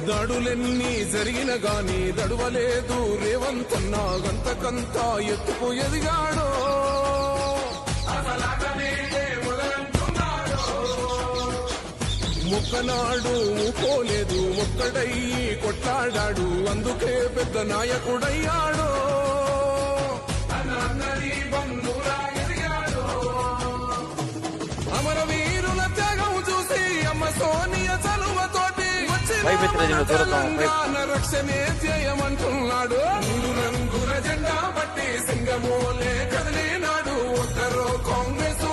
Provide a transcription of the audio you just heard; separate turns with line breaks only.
దాడులెన్ని జరిగిన గాని దడువలేదు రేవంతన్నా గంతకంతా ఎత్తుకు ఎదిగాడో మొక్కనాడు పోలేదు ఒక్కడయ్యి కొట్లాడాడు అందుకే పెద్ద నాయకుడయ్యాడో అమరవీరుల త్యాగం చూసి అమ్మ సోనియ చలువతోటి రక్షణే చేయమంటున్నాడు రంగుల జెండా బట్టి సింగమోలే కదిలినాడు ఒక్కరో కాంగ్రెస్